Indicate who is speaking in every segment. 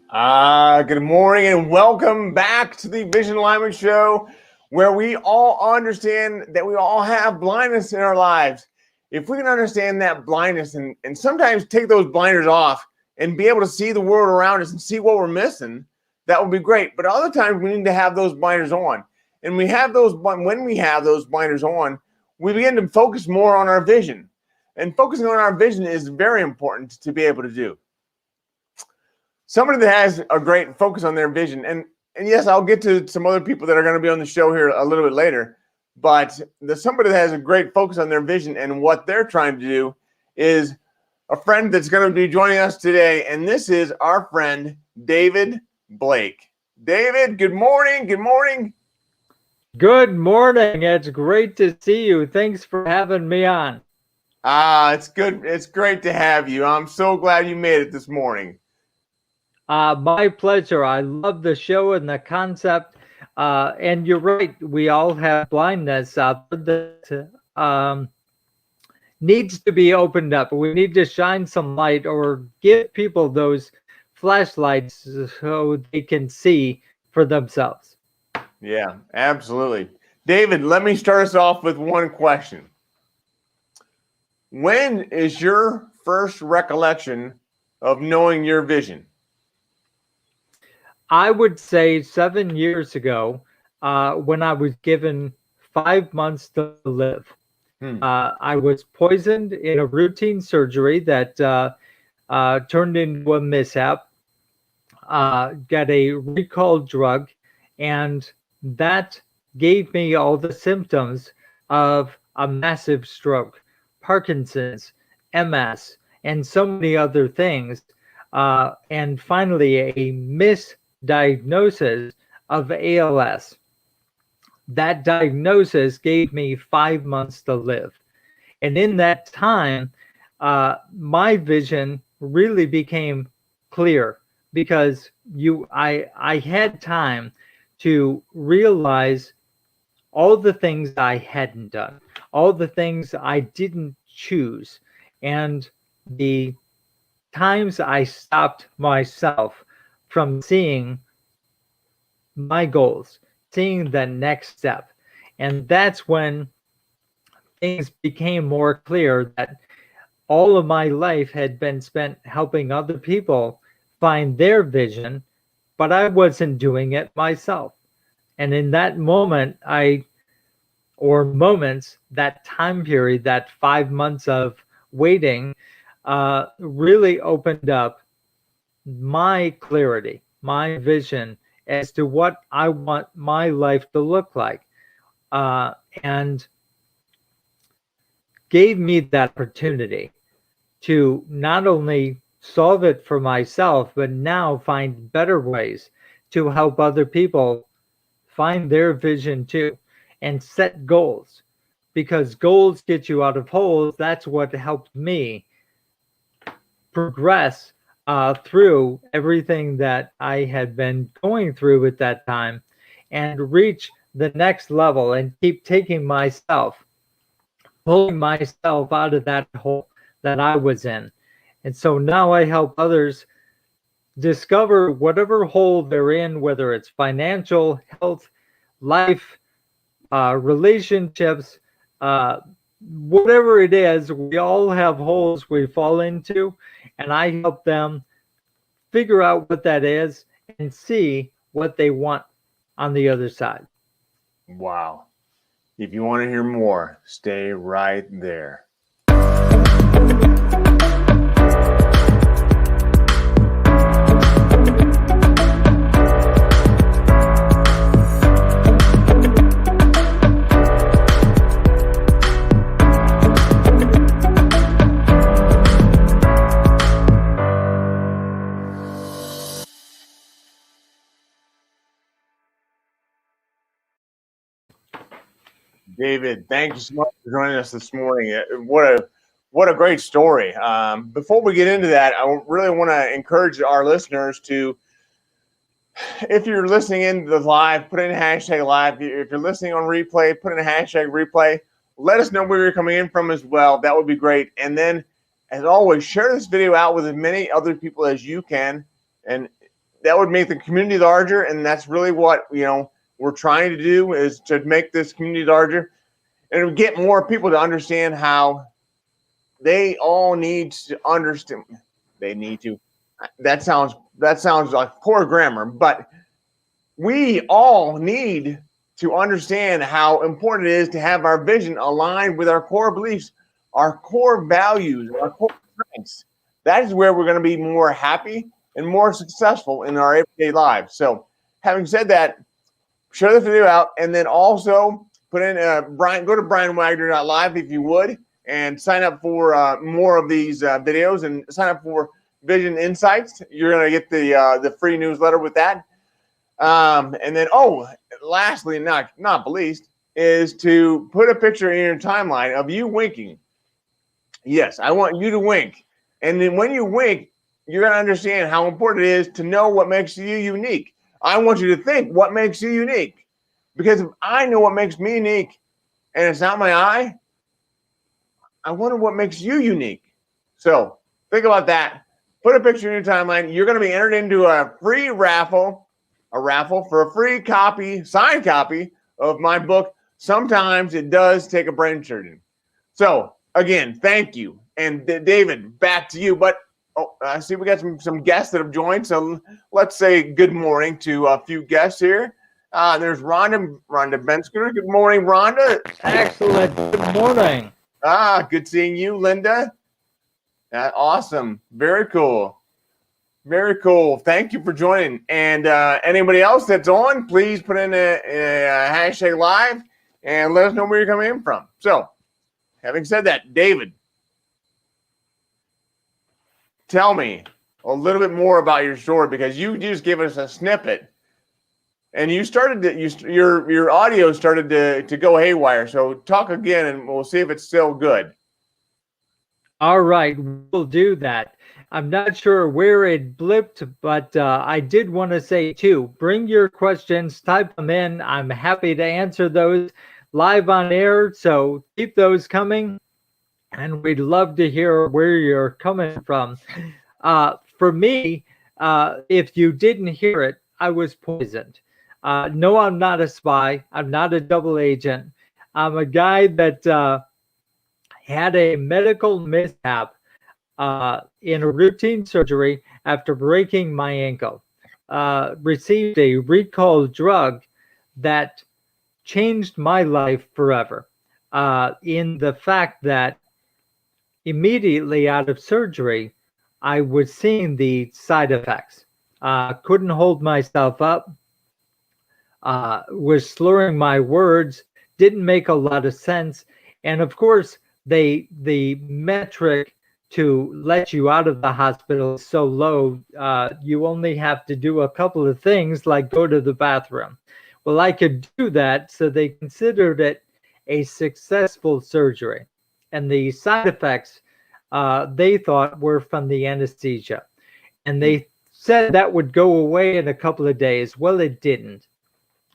Speaker 1: Good morning and welcome back to the Vision Alignment Show, where we all understand that we all have blindness in our lives. If we can understand that blindness and sometimes take those blinders off and be able to see the world around us and see what we're missing, that would be great. But other times we need to have those blinders on. And when we have those blinders on, we begin to focus more on our vision. And focusing on our vision is very important to be able to do. Somebody that has a great focus on their vision, and yes, I'll get to some other people that are going to be on the show here a little bit later, but somebody that has a great focus on their vision and what they're trying to do is a friend that's going to be joining us today, and this is our friend, David Blake. David, good morning. Good morning.
Speaker 2: Good morning. It's great to see you. Thanks for having me on.
Speaker 1: It's good. It's great to have you. I'm so glad you made it this morning.
Speaker 2: My pleasure. I love the show and the concept. And you're right. We all have blindness that needs to be opened up. We need to shine some light or give people those flashlights so they can see for themselves.
Speaker 1: Yeah, absolutely. David, let me start us off with one question. When is your first recollection of knowing your vision?
Speaker 2: I would say 7 years ago, when I was given 5 months to live. I was poisoned in a routine surgery that turned into a mishap, got a recall drug, and that gave me all the symptoms of a massive stroke, Parkinson's, MS, and so many other things. And finally, a misdiagnosis of ALS. That diagnosis gave me 5 months to live. And in that time, my vision really became clear because I had time to realize all the things I hadn't done, all the things I didn't choose, and the times I stopped myself from seeing my goals, seeing the next step. And that's when things became more clear that all of my life had been spent helping other people find their vision, but I wasn't doing it myself. And in that moment, moments, that time period, that 5 months of waiting, really opened up my clarity, my vision as to what I want my life to look like, and gave me that opportunity to not only solve it for myself, but now find better ways to help other people find their vision too and set goals, because goals get you out of holes. That's what helped me progress through everything that I had been going through at that time and reach the next level and keep pulling myself out of that hole that I was in. And so now I help others discover whatever hole they're in, whether it's financial, health, life, relationships, whatever it is. We all have holes we fall into, and I help them figure out what that is and see what they want on the other side.
Speaker 1: Wow. If you want to hear more, stay right there. David, thank you so much for joining us this morning. What a great story. Before we get into that, I really want to encourage our listeners to, if you're listening in the live, put in hashtag live. If you're listening on replay, put in a hashtag replay. Let us know where you're coming in from as well. That would be great. And then, as always, share this video out with as many other people as you can. And that would make the community larger, and that's really what we're trying to do, is to make this community larger and get more people to understand how they all need to understand. They need to. That sounds like poor grammar, but we all need to understand how important it is to have our vision aligned with our core beliefs, our core values, our core strengths. That is where we're going to be more happy and more successful in our everyday lives. So, having said that, share this video out, and then also put in Brian. Go to brianwagner.live if you would, and sign up for more of these videos, and sign up for Vision Insights. You're going to get the free newsletter with that. And then, lastly, not least, is to put a picture in your timeline of you winking. Yes, I want you to wink. And then when you wink, you're going to understand how important it is to know what makes you unique. I want you to think what makes you unique. Because if I know what makes me unique and it's not my eye, I wonder what makes you unique. So think about that. Put a picture in your timeline. You're going to be entered into a free raffle, for a free copy, signed copy of my book. Sometimes it does take a brain surgeon. So again, thank you. And David, back to you. But I see we got some guests that have joined. So let's say good morning to a few guests here. There's Rhonda Bensker. Good morning, Rhonda.
Speaker 2: Excellent. Good morning.
Speaker 1: Good seeing you, Linda. Awesome. Very cool. Very cool. Thank you for joining. And anybody else that's on, please put in a hashtag live and let us know where you're coming in from. So, having said that, David, tell me a little bit more about your story, because you just gave us a snippet, and your audio started to go haywire. So talk again, and we'll see if it's still good.
Speaker 2: All right, we'll do that. I'm not sure where it blipped, but I did want to say too, bring your questions, type them in. I'm happy to answer those live on air, so keep those coming. And we'd love to hear where you're coming from. For me, if you didn't hear it, I was poisoned. No, I'm not a spy. I'm not a double agent. I'm a guy that had a medical mishap in a routine surgery after breaking my ankle. Received a recall drug that changed my life forever, in the fact that immediately out of surgery, I was seeing the side effects. Couldn't hold myself up, was slurring my words, didn't make a lot of sense. And of course, the metric to let you out of the hospital is so low, you only have to do a couple of things like go to the bathroom. Well, I could do that, so they considered it a successful surgery. And the side effects they thought were from the anesthesia. And they said that would go away in a couple of days. Well, it didn't.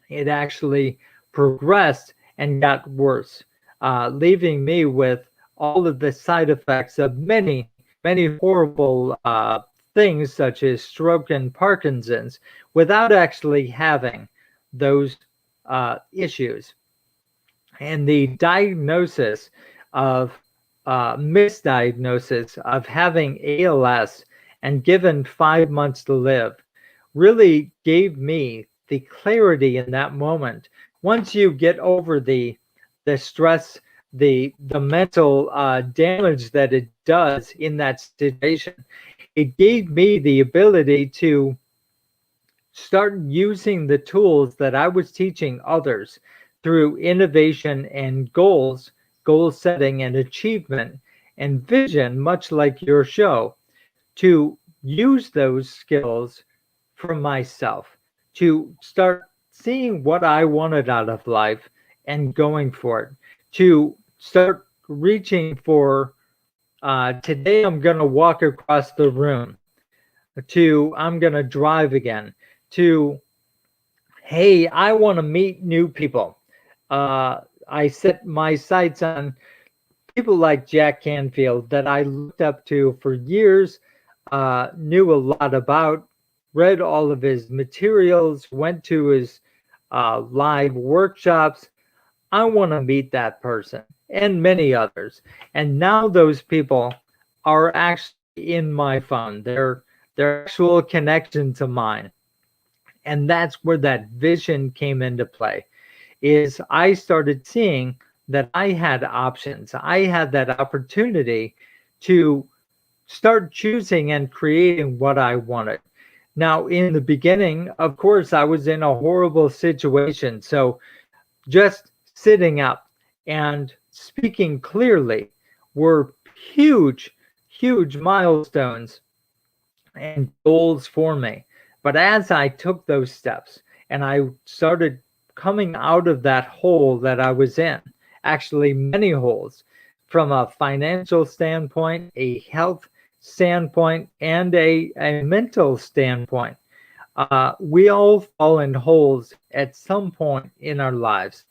Speaker 2: It actually progressed and got worse, leaving me with all of the side effects of many, many horrible things such as stroke and Parkinson's without actually having those issues. And the diagnosis of misdiagnosis of having ALS and given 5 months to live really gave me the clarity in that moment. Once you get over the stress, the mental damage that it does in that situation, it gave me the ability to start using the tools that I was teaching others through innovation and goal setting and achievement and vision, much like your show, to use those skills for myself, to start seeing what I wanted out of life and going for it, to start reaching for, today I'm going to walk across the room, to I'm going to drive again, to, hey, I want to meet new people. I set my sights on people like Jack Canfield that I looked up to for years, knew a lot about, read all of his materials, went to his live workshops. I want to meet that person and many others. And now those people are actually in my phone. They're actual connection to mine. And that's where that vision came into play. Is I started seeing that I had options. I had that opportunity to start choosing and creating what I wanted. Now, in the beginning, of course, I was in a horrible situation. So just sitting up and speaking clearly were huge, huge milestones and goals for me. But as I took those steps and I started coming out of that hole that I was in, actually many holes, from a financial standpoint, a health standpoint, and a mental standpoint, we all fall in holes at some point in our lives.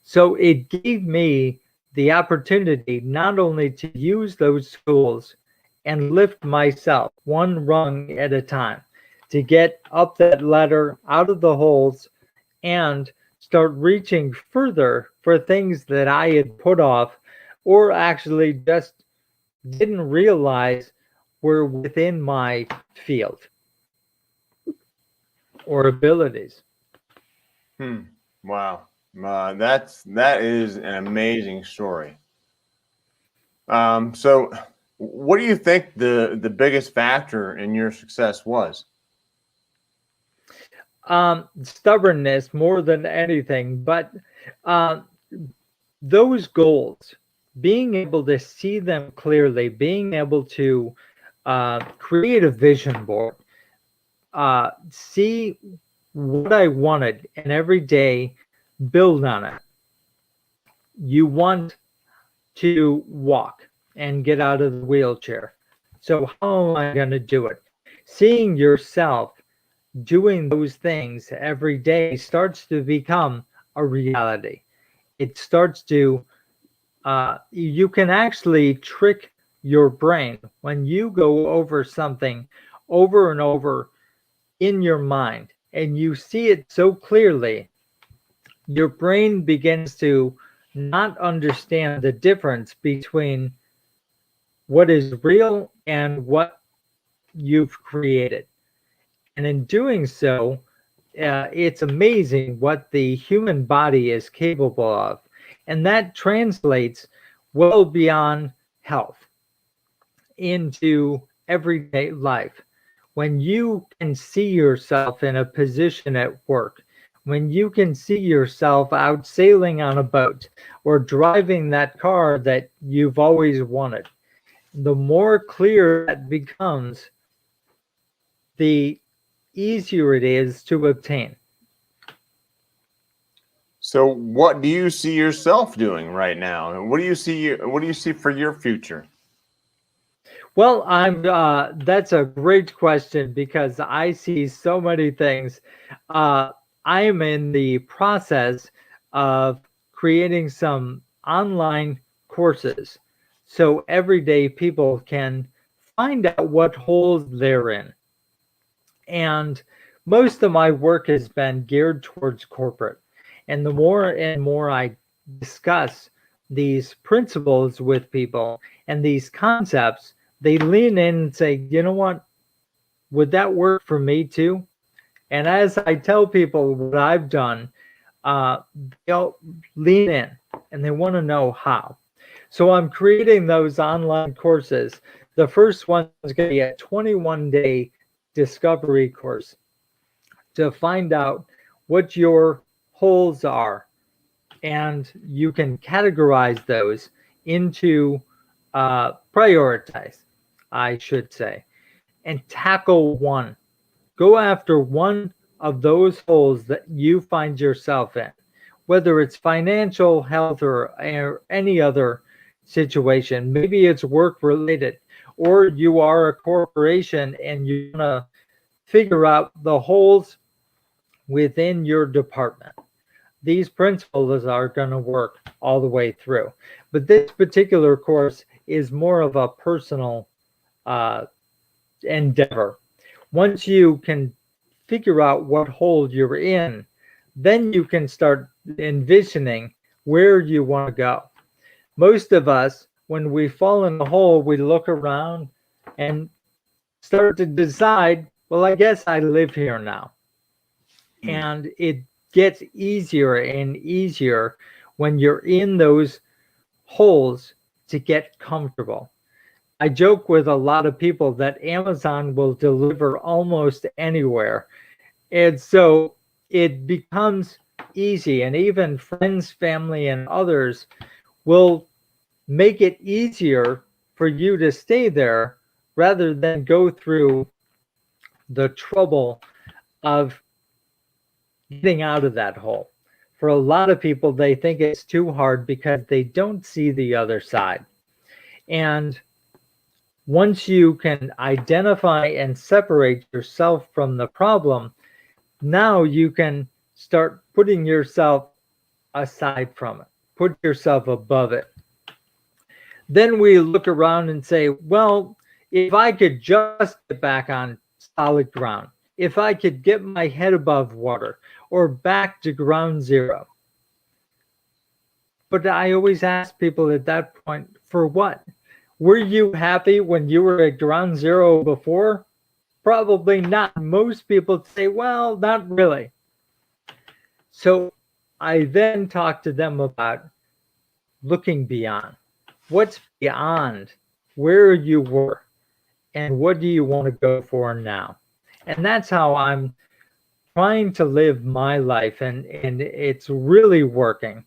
Speaker 2: So it gave me the opportunity not only to use those tools and lift myself one rung at a time to get up that ladder out of the holes and start reaching further for things that I had put off or actually just didn't realize were within my field or abilities.
Speaker 1: Wow. That is an amazing story. So what do you think the biggest factor in your success was?
Speaker 2: Stubbornness more than anything, but uh, those goals, being able to see them clearly, being able to create a vision board, see what I wanted, and every day build on it. You want to walk and get out of the wheelchair. So, how am I going to do it? Seeing yourself doing those things every day starts to become a reality. It starts to, you can actually trick your brain when you go over something over and over in your mind and you see it so clearly, your brain begins to not understand the difference between what is real and what you've created. And in doing so, it's amazing what the human body is capable of. And that translates well beyond health into everyday life. When you can see yourself in a position at work, when you can see yourself out sailing on a boat or driving that car that you've always wanted, the more clear that becomes, the easier it is to obtain.
Speaker 1: So what do you see yourself doing right now? And what do you see for your future?
Speaker 2: Well, that's a great question because I see so many things. Uh, I am in the process of creating some online courses so everyday people can find out what holes they're in. And most of my work has been geared towards corporate. And the more and more I discuss these principles with people and these concepts, they lean in and say, you know what? Would that work for me too? And as I tell people what I've done, uh, they'll lean in and they want to know how. So I'm creating those online courses. The first one is going to be a 21-day discovery course to find out what your holes are. And you can categorize those into prioritize, I should say, and tackle one. Go after one of those holes that you find yourself in, whether it's financial, health, or any other situation. Maybe it's work related, or you are a corporation and you want to figure out the holes within your department. These principles are going to work all the way through. But this particular course is more of a personal uh, endeavor. Once you can figure out what hole you're in, then you can start envisioning where you want to go. Most of us, when we fall in a hole, we look around and start to decide, well, I guess I live here now. And it gets easier and easier when you're in those holes to get comfortable. I joke with a lot of people that Amazon will deliver almost anywhere. And so it becomes easy, and even friends, family, and others will make it easier for you to stay there rather than go through the trouble of getting out of that hole. For a lot of people, they think it's too hard because they don't see the other side. And once you can identify and separate yourself from the problem, now you can start putting yourself aside from it, put yourself above it. Then we look around and say, well, if I could just get back on solid ground, if I could get my head above water or back to ground zero. But I always ask people at that point, for what? Were you happy when you were at ground zero before? Probably not. Most people say, well, not really. So I then talk to them about looking beyond. What's beyond where you were and what do you want to go for now? And that's how I'm trying to live my life, and it's really working.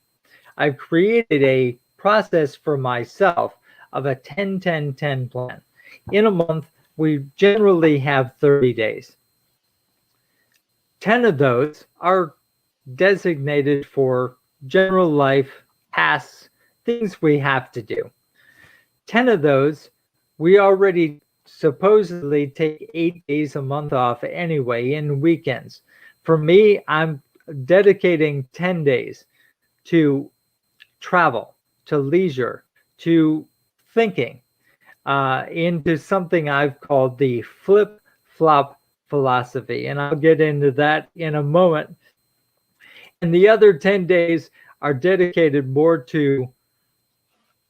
Speaker 2: I've created a process for myself of a 10-10-10 plan. In a month, we generally have 30 days. 10 of those are designated for general life tasks, things we have to do. 10 of those, we already supposedly take 8 days a month off anyway in weekends. For me, I'm dedicating 10 days to travel, to leisure, to thinking, into something I've called the flip-flop philosophy. And I'll get into that in a moment. And the other 10 days are dedicated more to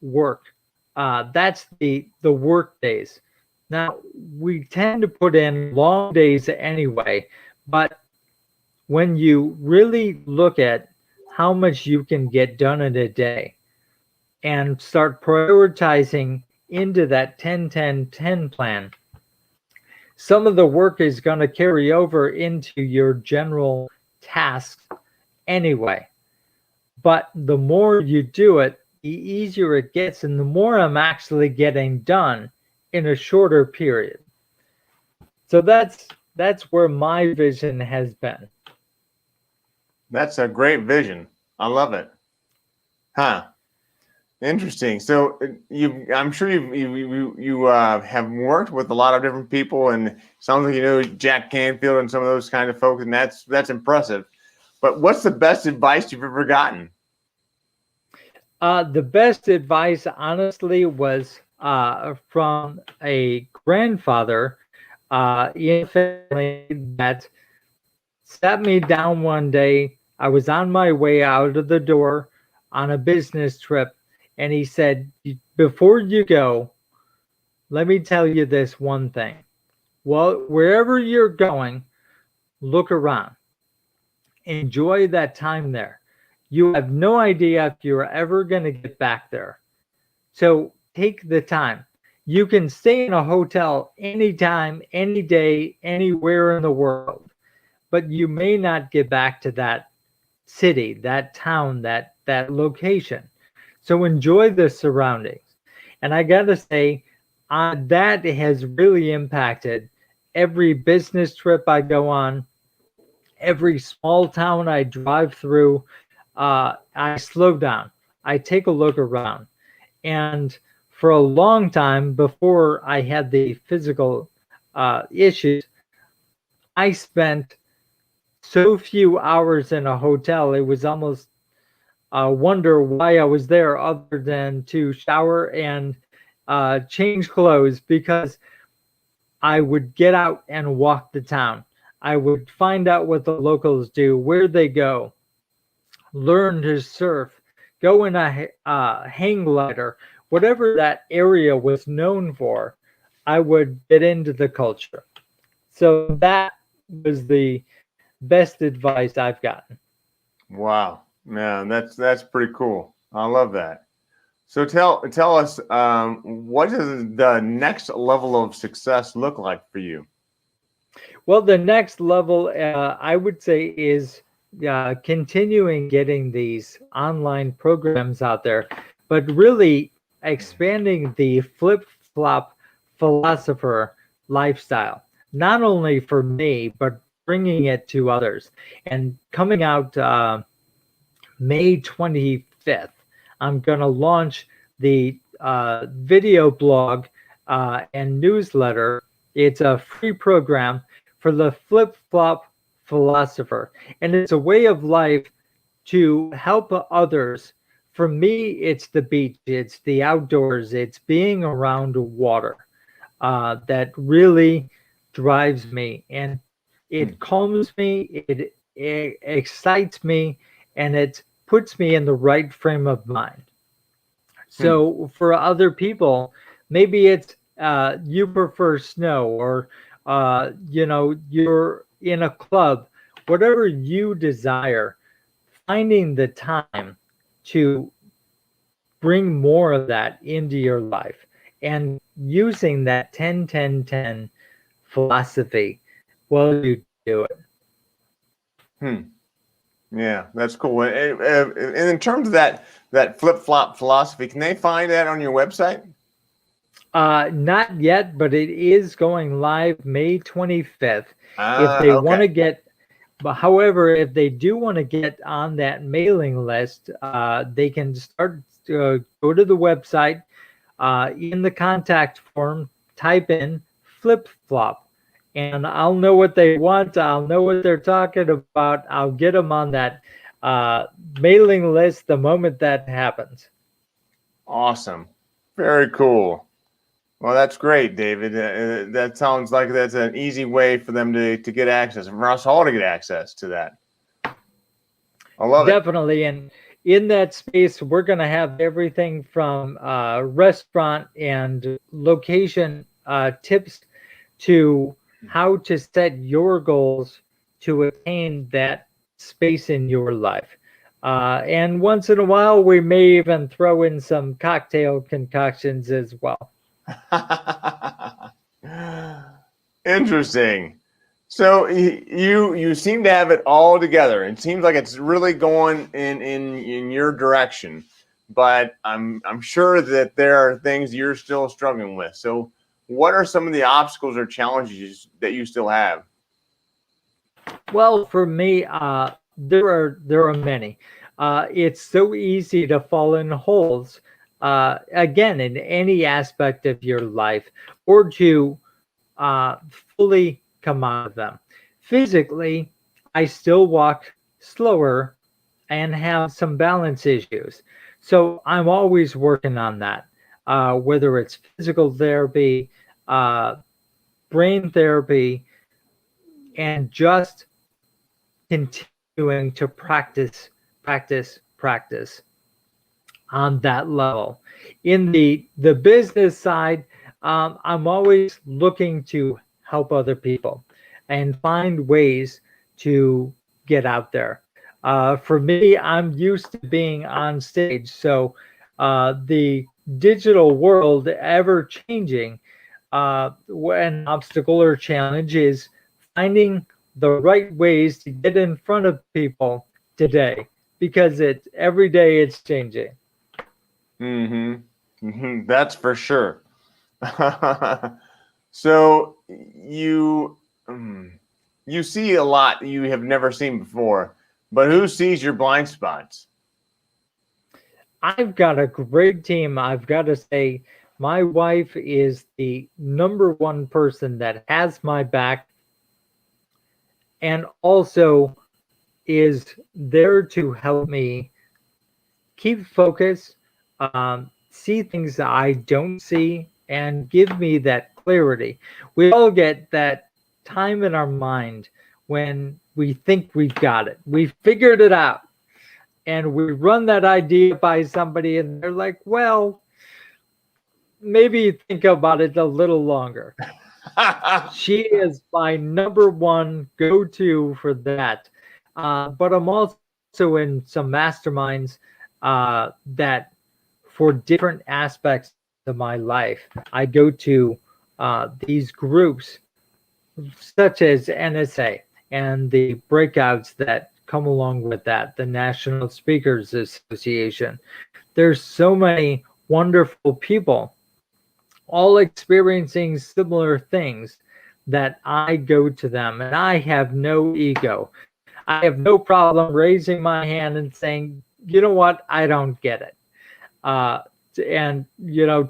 Speaker 2: work. That's the work days. Now, we tend to put in long days anyway, but when you really look at how much you can get done in a day and start prioritizing into that 10-10-10 plan, some of the work is going to carry over into your general tasks anyway. But the more you do it, the easier it gets, and the more I'm actually getting done in a shorter period. So that's where my vision has been.
Speaker 1: That's a great vision. I love it. Huh. Interesting. So I'm sure you have worked with a lot of different people, and it sounds like you know Jack Canfield and some of those kind of folks, and that's impressive. But what's the best advice you've ever gotten?
Speaker 2: The best advice, honestly, was from a grandfather in family that sat me down one day. I was on my way out of the door on a business trip, and he said, before you go, let me tell you this one thing. Well, wherever you're going, look around. Enjoy that time there. You have no idea if you're ever going to get back there. So take the time. You can stay in a hotel anytime, any day, anywhere in the world, but you may not get back to that city, that town, that location. So enjoy the surroundings. And I got to say, that has really impacted every business trip I go on, every small town I drive through. I slow down. I take a look around. And for a long time, before I had the physical issues, I spent so few hours in a hotel, it was almost a wonder why I was there other than to shower and change clothes, because I would get out and walk the town. I would find out what the locals do, where they go, learn to surf, go in a hang glider, whatever that area was known for. I would get into the culture. So that was the best advice I've gotten.
Speaker 1: Wow, man, that's pretty cool. I love that. So tell us, what does the next level of success look like for you?
Speaker 2: Well, the next level, I would say, is continuing getting these online programs out there, but really expanding the flip flop philosopher lifestyle, not only for me, but bringing it to others. And coming out May 25th, I'm going to launch the video blog and newsletter. It's a free program for the flip flop philosopher, and it's a way of life to help others. For me, it's the beach, it's the outdoors, it's being around water that really drives me, and it calms me, it excites me, and it puts me in the right frame of mind.
Speaker 1: Hmm.
Speaker 2: So for other people, maybe it's you prefer snow, or you're in a club, whatever you desire, finding the time to bring more of that into your life and using that 10-10-10 philosophy while you do it.
Speaker 1: Hmm. Yeah, that's cool. And in terms of that flip flop philosophy, can they find that on your website?
Speaker 2: Not yet, but it is going live May 25th. If
Speaker 1: Ah,
Speaker 2: they want
Speaker 1: okay.
Speaker 2: to get, but however, if they do want to get on that mailing list, they can start go to the website, in the contact form, type in flip flop, and I'll know what they want. I'll know what they're talking about. I'll get them on that uh, mailing list the moment that happens.
Speaker 1: Awesome. Very cool. Well, that's great, David. That sounds like that's an easy way for them to get access, and for us all to get access to that. I love it.
Speaker 2: Definitely. And in that space, we're going to have everything from restaurant and location tips to how to set your goals to attain that space in your life. And once in a while, we may even throw in some cocktail concoctions as well.
Speaker 1: Interesting. So you seem to have it all together. It seems like it's really going in your direction, but I'm sure that there are things you're still struggling with. So what are some of the obstacles or challenges that you still have?
Speaker 2: Well, for me, there are many. It's so easy to fall in holes, again, in any aspect of your life, or to uh, fully come out of them. Physically, I still walk slower and have some balance issues, so I'm always working on that. Whether it's physical therapy, uh, brain therapy, and just continuing to practice on that level. In the business side, I'm always looking to help other people and find ways to get out there. For me, I'm used to being on stage, so the digital world ever changing. An obstacle or challenge is finding the right ways to get in front of people today, because it's every day it's changing.
Speaker 1: That's for sure. So you see a lot you have never seen before, but who sees your blind spots?
Speaker 2: I've got a great team. I've got to say, my wife is the number one person that has my back and also is there to help me keep focus, see things that I don't see, and give me that clarity. We all get that time in our mind when we think we've got it. We figured it out. And we run that idea by somebody and they're like, well, maybe think about it a little longer. She is my number one go-to for that. But I'm also in some masterminds that for different aspects of my life, I go to these groups such as NSA and the breakouts that come along with that, the National Speakers Association. There's so many wonderful people all experiencing similar things that I go to them, and I have no ego. I have no problem raising my hand and saying, you know what, I don't get it. And,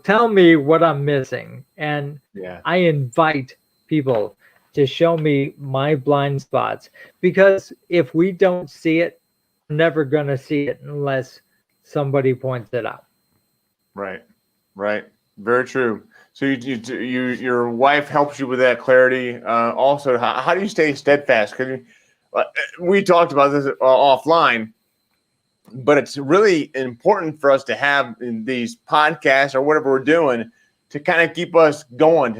Speaker 2: tell me what I'm missing. And I invite people to show me my blind spots, because if we don't see it, we're never going to see it unless somebody points it out.
Speaker 1: Right. Very true. So your wife helps you with that clarity. Also, how do you stay steadfast? Because we talked about this offline, but it's really important for us to have in these podcasts or whatever we're doing to kind of keep us going.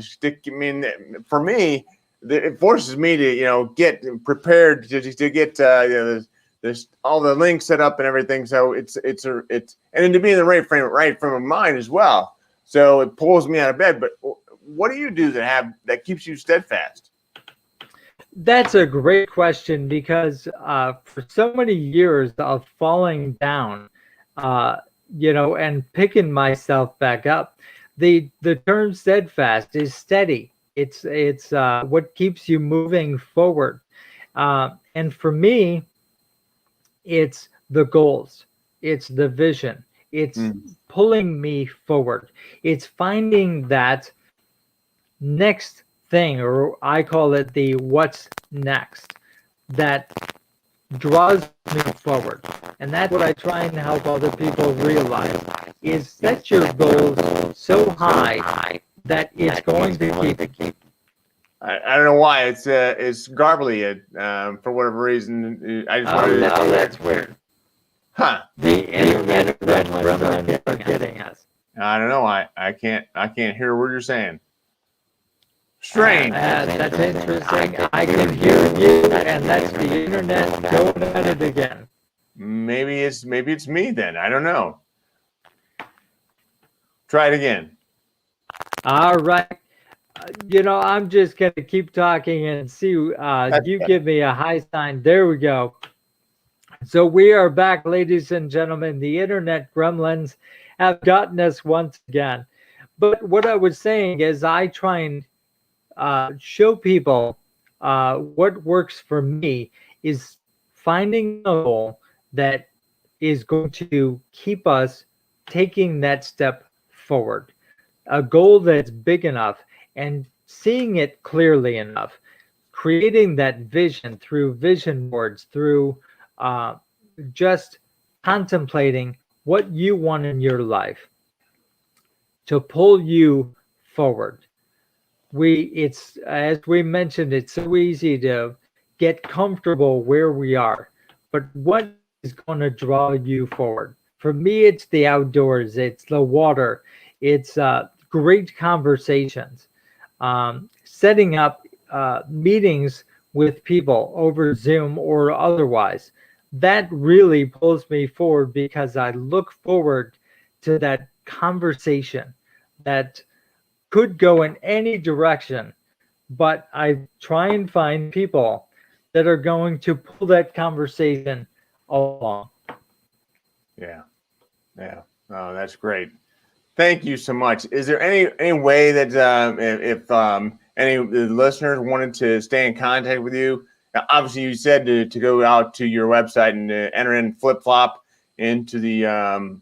Speaker 1: For me, it forces me to get prepared to get there's all the links set up and everything. So it's and to be in the right frame of mind as well. So it pulls me out of bed. But what do you do that keeps you steadfast?
Speaker 2: That's a great question, because for so many years of falling down, and picking myself back up, the term steadfast is steady. It's what keeps you moving forward. And for me, it's the goals. It's the vision. It's pulling me forward. It's finding that next thing, or I call it the what's next, that draws me forward. And that's what I try and help other people realize, is set your goals so high that it's going to keep.
Speaker 1: I don't know why it's garbly for whatever reason. I just wanted to.
Speaker 2: That's weird.
Speaker 1: Huh?
Speaker 2: The internet are getting us.
Speaker 1: I don't know. I can't hear what you're saying. Strange.
Speaker 2: That's interesting. I can hear you, and that's the internet going at it again.
Speaker 1: Maybe it's me then. I don't know. Try it again.
Speaker 2: All right. I'm just going to keep talking and see. You give me a high sign. There we go. So we are back, ladies and gentlemen. The internet gremlins have gotten us once again. But what I was saying is I try and show people what works for me is finding a goal that is going to keep us taking that step forward. A goal that's big enough and seeing it clearly enough, creating that vision through vision boards, through just contemplating what you want in your life to pull you forward. It's as we mentioned, it's so easy to get comfortable where we are, but what is going to draw you forward? For me, it's the outdoors, it's the water, it's great conversations, setting up meetings with people over Zoom or otherwise. That really pulls me forward, because I look forward to that conversation that could go in any direction, but I try and find people that are going to pull that conversation along.
Speaker 1: Yeah. Oh, that's great. Thank you so much. Is there any way that if any of the listeners wanted to stay in contact with you? Obviously, you said to go out to your website and enter in flip-flop into the.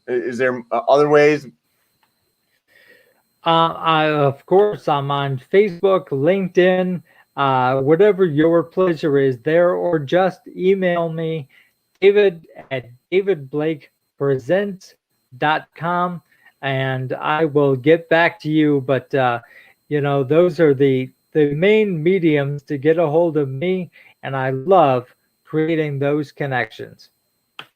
Speaker 1: Is there other ways?
Speaker 2: Of course, I'm on Facebook, LinkedIn, whatever your pleasure is there, or just email me, david@davidblakepresents.com, and I will get back to you. But those are the main mediums to get a hold of me, and I love creating those connections.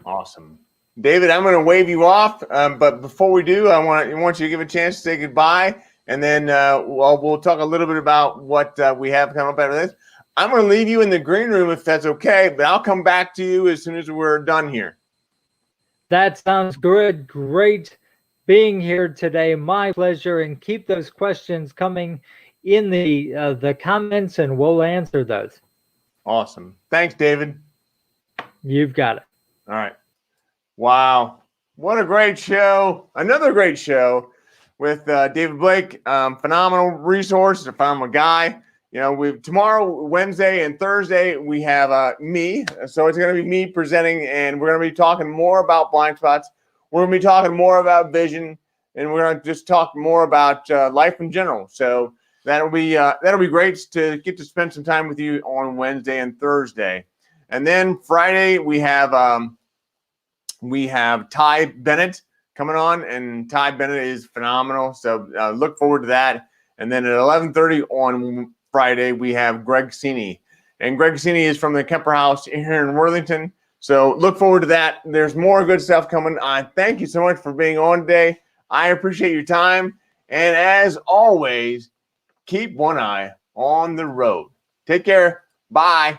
Speaker 1: Awesome. David, I'm going to wave you off, but before we do, I want you to give a chance to say goodbye, and then we'll talk a little bit about what we have come up out of this. I'm going to leave you in the green room if that's okay, but I'll come back to you as soon as we're done here.
Speaker 2: That sounds good. Great being here today. My pleasure. And keep those questions coming in the comments, and we'll answer those.
Speaker 1: Awesome. Thanks, David.
Speaker 2: You've got it.
Speaker 1: All right. Wow. What a great show. Another great show with David Blake. Phenomenal resource, a phenomenal guy. Tomorrow, Wednesday and Thursday, we have me. So it's going to be me presenting, and we're going to be talking more about blind spots. We're going to be talking more about vision, and we're going to just talk more about life in general. So that'll be great to get to spend some time with you on Wednesday and Thursday. And then Friday, we have Ty Bennett coming on, and Ty Bennett is phenomenal. So look forward to that. And then at 11:30 on Friday, we have Greg Cini. And Greg Cini is from the Kemper House here in Worthington. So look forward to that. There's more good stuff coming. Thank you so much for being on today. I appreciate your time. And as always, keep one eye on the road. Take care. Bye.